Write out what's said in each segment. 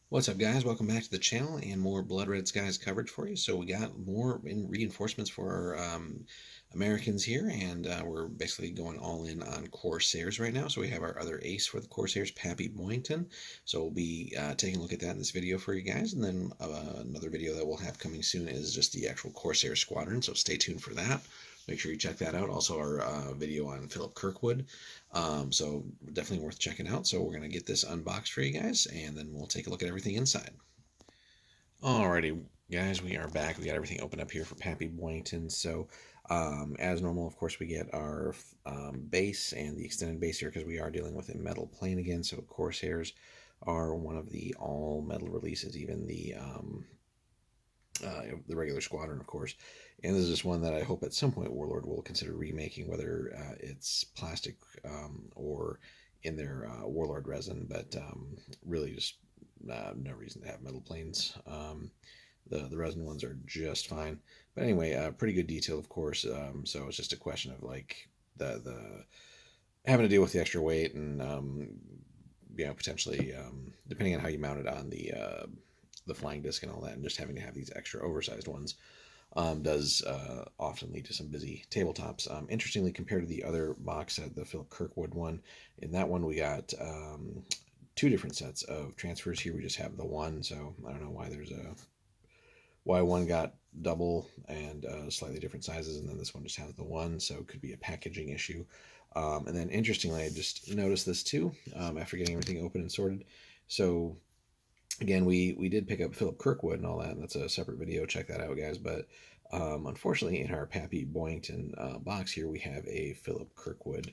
What's up, guys? Welcome back to the channel and more Blood Red Skies coverage for you. So we got more reinforcements for our Americans here, and we're basically going all in on Corsairs right now. So we have our other ace for the Corsairs, Pappy Boyington. So we'll be taking a look at that in this video for you guys, and then another video that we'll have coming soon is just the actual Corsair squadron. So stay tuned for that. Make sure you check that out. Also, our video on Philip Kirkwood. So definitely worth checking out. So we're going to get this unboxed for you guys, and then we'll take a look at everything inside. Alrighty, guys, we are back. We got everything opened up here for Pappy Boyington. So as normal, of course, we get our base and the extended base here because we are dealing with a metal plane again. So Corsairs are one of the all metal releases, even the regular squadron, of course. And this is just one that I hope at some point Warlord will consider remaking, whether it's plastic or in their Warlord resin. But really, just no reason to have metal planes. The resin ones are just fine. But anyway, pretty good detail, of course. So it's just a question of like the having to deal with the extra weight and potentially depending on how you mount it on the flying disc and all that, and just having to have these extra oversized ones does often lead to some busy tabletops. Interestingly, compared to the other box set, the Philip Kirkwood one, in that one we got two different sets of transfers. Here we just have the one, so I don't know why one got double and slightly different sizes, and then this one just has the one, so it could be a packaging issue. And then interestingly, I just noticed this too after getting everything open and sorted. So again, we did pick up Philip Kirkwood and all that, and that's a separate video. Check that out, guys. But unfortunately, in our Pappy Boyington box here, we have a Philip Kirkwood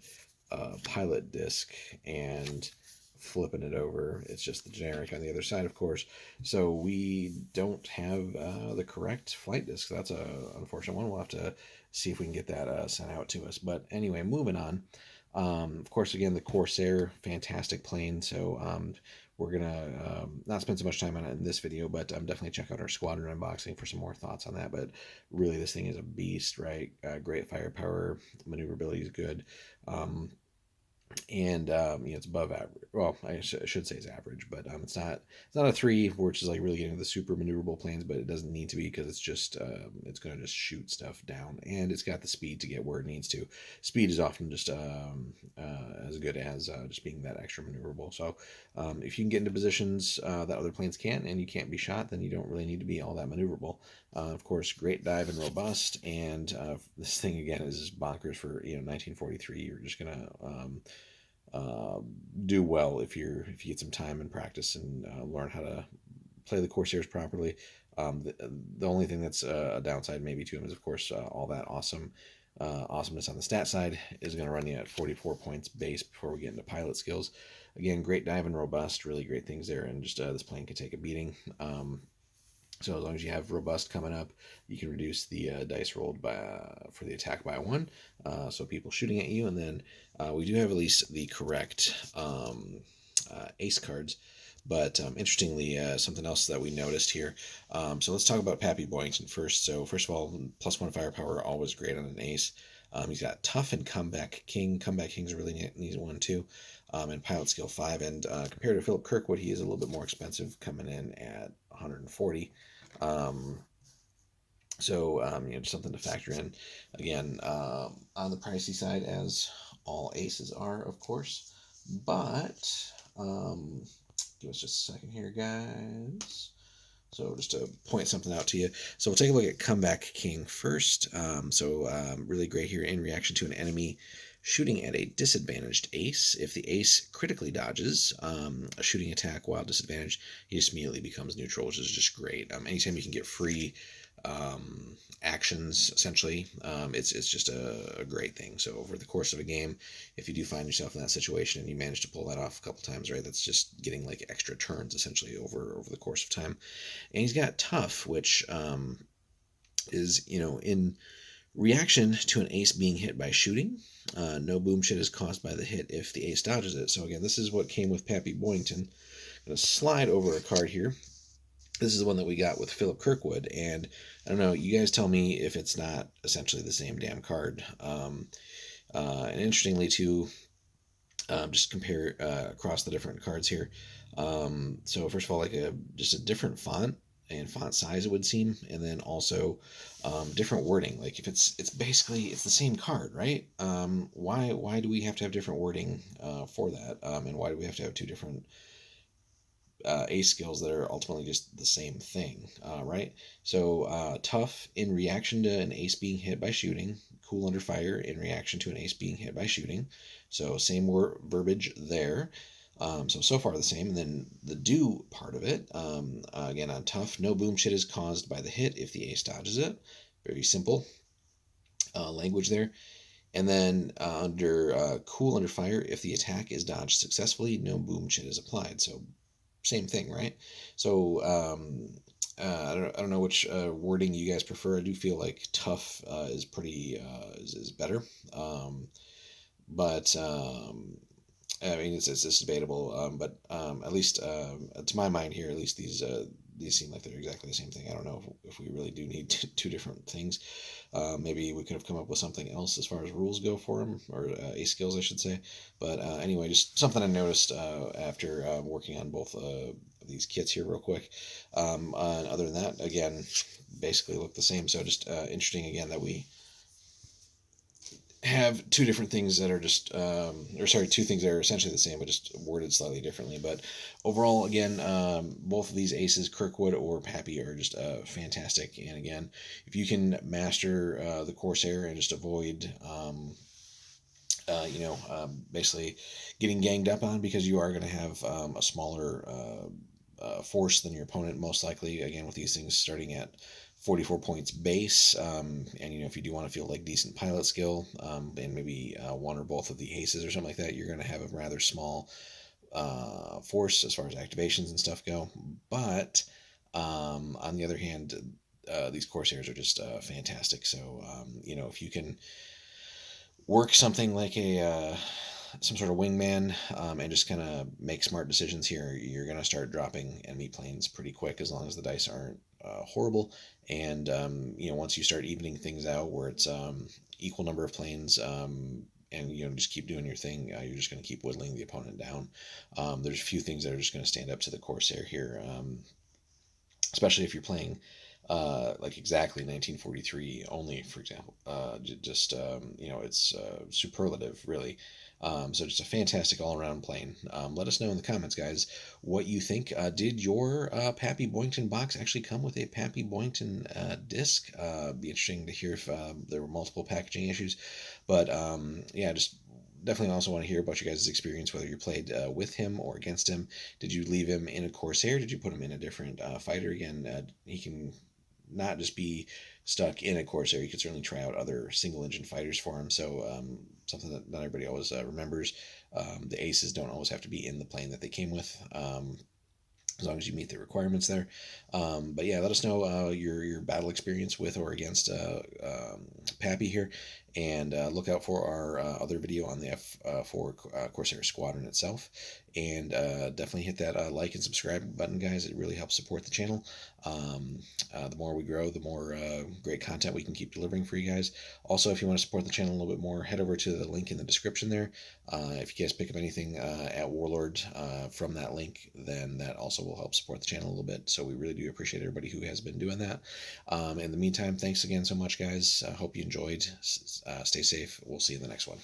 pilot disc, and flipping it over, it's just the generic on the other side, of course. So we don't have the correct flight disc. That's a unfortunate one. We'll have to see if we can get that sent out to us. But anyway, moving on. Of course, again, the Corsair, fantastic plane. So we're gonna not spend so much time on it in this video, but definitely check out our squadron unboxing for some more thoughts on that. But really, this thing is a beast, right? Great firepower, maneuverability is good. And it's above average. Well, I should say it's average, but it's not a 3, which is like really getting the super maneuverable planes, but it doesn't need to be because it's just it's going to just shoot stuff down, and it's got the speed to get where it needs to. Speed is often just as good as just being that extra maneuverable. So if you can get into positions that other planes can't, and you can't be shot, then you don't really need to be all that maneuverable. Of course, great dive and robust, and this thing again is bonkers for 1943. You're just gonna do well if you get some time and practice and learn how to play the Corsairs properly. The only thing that's a downside maybe to him is, of course, all that awesomeness on the stat side is going to run you at 44 points base before we get into pilot skills. Again, great dive and robust, really great things there, and just this plane can take a beating. So as long as you have robust coming up, you can reduce the dice rolled for the attack by 1. So people shooting at you, and then we do have at least the correct ace cards. But interestingly, something else that we noticed here. So let's talk about Pappy Boyington first. So first of all, +1 firepower, always great on an ace. He's got tough and comeback king. Comeback king's a really neat one too. And pilot skill 5. And compared to Philip Kirkwood, he is a little bit more expensive, coming in at 140. Just something to factor in. Again, on the pricey side, as all aces are, of course. But give us just a second here, guys. So just to point something out to you. So we'll take a look at Comeback King first. Really great here in reaction to an enemy shooting at a disadvantaged ace. If the ace critically dodges a shooting attack while disadvantaged, he just immediately becomes neutral, which is just great. Anytime you can get free actions, essentially, it's just a great thing. So over the course of a game, if you do find yourself in that situation and you manage to pull that off a couple times, right, that's just getting like extra turns essentially over the course of time. And he's got tough, which is in reaction to an ace being hit by shooting. No boom shit is caused by the hit if the ace dodges it. So again, this is what came with Pappy Boyington. I'm going to slide over a card here. This is the one that we got with Philip Kirkwood, and I don't know, you guys tell me if it's not essentially the same damn card. And interestingly too, Just compare across the different cards here. So first of all, like just a different font and font size, it would seem, and then also different wording. Like if it's basically it's the same card, right? Why do we have to have different wording for that? And why do we have to have two different ace skills that are ultimately just the same thing, right? So tough in reaction to an ace being hit by shooting, cool under fire in reaction to an ace being hit by shooting. So same verbiage there. So far the same. And then the do part of it, again on tough, no boom shit is caused by the hit if the ace dodges it. Very simple language there. And then under cool under fire, if the attack is dodged successfully, no boom shit is applied. So same thing, right? So I don't know which wording you guys prefer. I do feel like tough is pretty is better, but I mean it's debatable. But at least to my mind here, at least these seem like they're exactly the same thing. I don't know if we really do need two different things. Maybe we could have come up with something else as far as rules go for them, or ace skills, I should say. But anyway, just something I noticed after working on both of these kits here real quick. And other than that, again, basically look the same. So just interesting again that we have two different things that are just, or sorry, two things that are essentially the same, but just worded slightly differently. But overall, again, both of these aces, Kirkwood or Pappy, are just fantastic. And again, if you can master the Corsair and just avoid, basically getting ganged up on, because you are going to have a smaller force than your opponent, most likely. Again, with these things starting at 44 points base, and if you do want to feel like decent pilot skill, and maybe one or both of the aces or something like that, you're going to have a rather small force as far as activations and stuff go. But on the other hand, these Corsairs are just fantastic. So if you can work something like a some sort of wingman, and just kind of make smart decisions here, you're going to start dropping enemy planes pretty quick, as long as the dice aren't horrible. And once you start evening things out, where it's equal number of planes, and just keep doing your thing, you're just going to keep whittling the opponent down. There's a few things that are just going to stand up to the Corsair here, especially if you're playing like exactly 1943 only, for example. Just it's superlative, really. So just a fantastic all-around plane. Let us know in the comments, guys, what you think. Did your Pappy Boyington box actually come with a Pappy Boyington disc? Be interesting to hear if there were multiple packaging issues. But yeah, just definitely also want to hear about you guys' experience, whether you played with him or against him. Did you leave him in a Corsair? Did you put him in a different fighter? Again, he can not just be stuck in a Corsair. You could certainly try out other single engine fighters for him. So something that not everybody always remembers. The aces don't always have to be in the plane that they came with. As long as you meet the requirements there. But yeah, let us know your battle experience with or against Pappy here, and look out for our other video on the F4 Corsair Squadron itself. And definitely hit that like and subscribe button, guys. It really helps support the channel. The more we grow, the more great content we can keep delivering for you guys. Also, if you want to support the channel a little bit more, head over to the link in the description there. If you guys pick up anything at Warlord from that link, then that also will help support the channel a little bit. So we really do appreciate everybody who has been doing that. In the meantime, thanks again so much, guys. I hope you enjoyed. Stay safe. We'll see you in the next one.